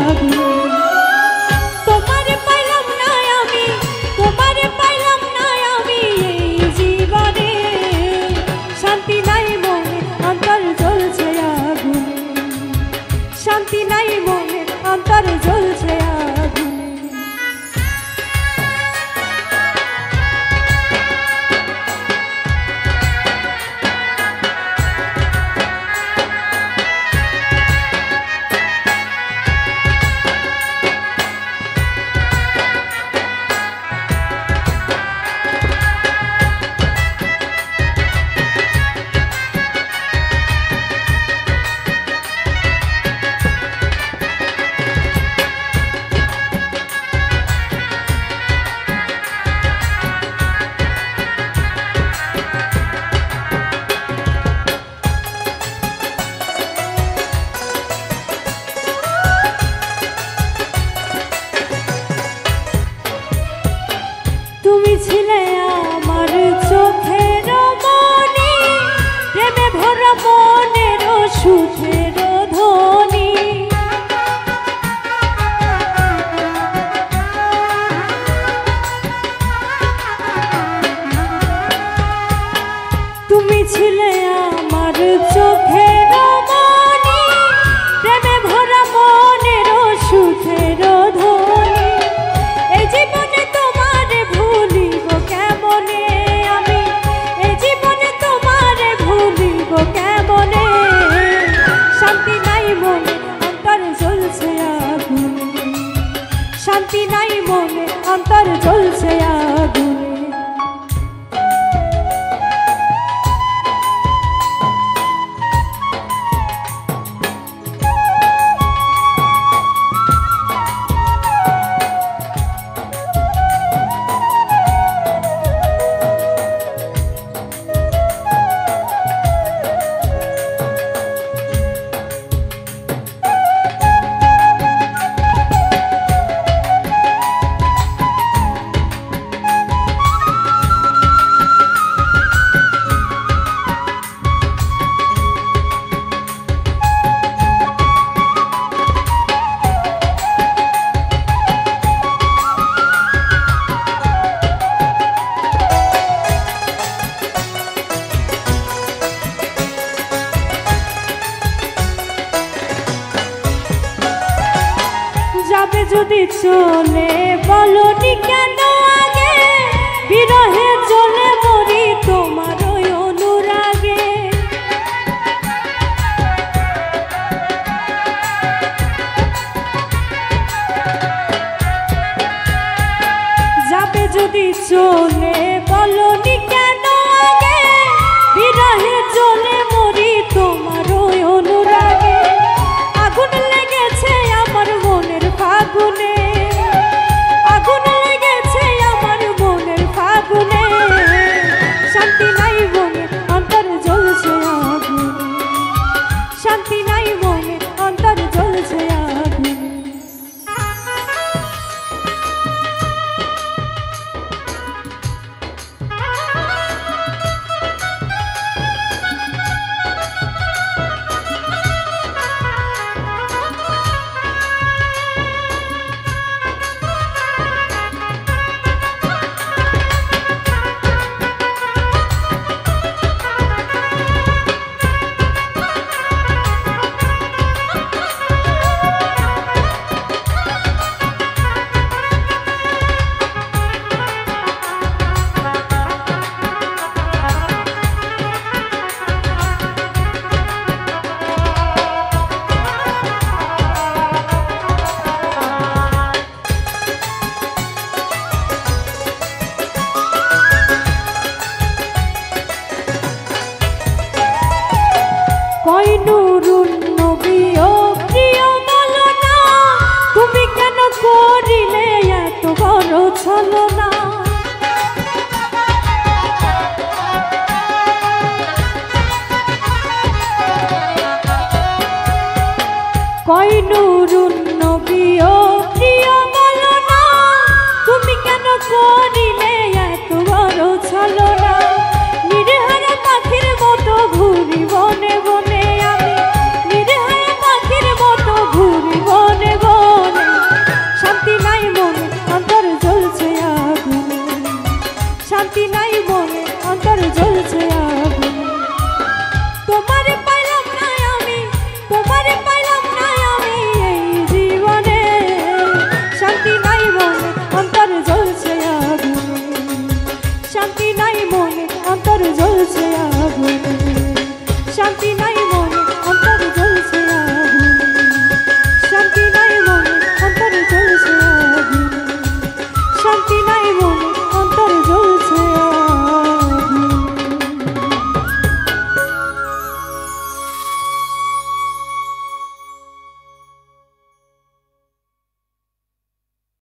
আগুন। তোমারে পাইলাম না আমি, তোমারে পাইলাম না আমি এই জীবনে, শান্তি নাই মনে অন্তর জ্বলছে আগুন, শান্তি নাই মনে অন্তর জ্বলছে আগুন। তুমি ছিলে আমার চোখের মনি, প্রেমে ভরা মনের সুখের ধ্বনি। তুমি ছিলে আমার চোখের মনি, প্রেমে ভরা মনের সুখের ধ্বনি। এই জীবনে তোমারে ভুলিব কেমনে আমি, এই জীবনে তোমারে ভুলিব কেমনে, শান্তি নাই মনে অন্তর জ্বলছে আগুন, শান্তি নাই মনে অন্তর জ্বলছে আগুন। যাবে যদি চলে বলনি কেন আগে, বিরহে চলে মরি তোমার ওই অনুরাগে। যাবে যদি চলে বলনি কেন আগে, বিরহে চলে মরি তোমার ওই অনুরাগে। আগুন লেগেছে আমার মনের ফাগুনে, আগুন লেগেছে আমার মনের ফাগুনে, শান্তি নাই মনে অন্তর জ্বলছে আগুন, শান্তি নাই মনে অন্তর জ্বলছে আগুন। কই নুরুন নবী ও প্রিয় বলো না, তুমি কেন করিলে এত বড় ছলনা। কই নুরুন নবী ও প্রিয় বলো না, তুমি কেন করিলে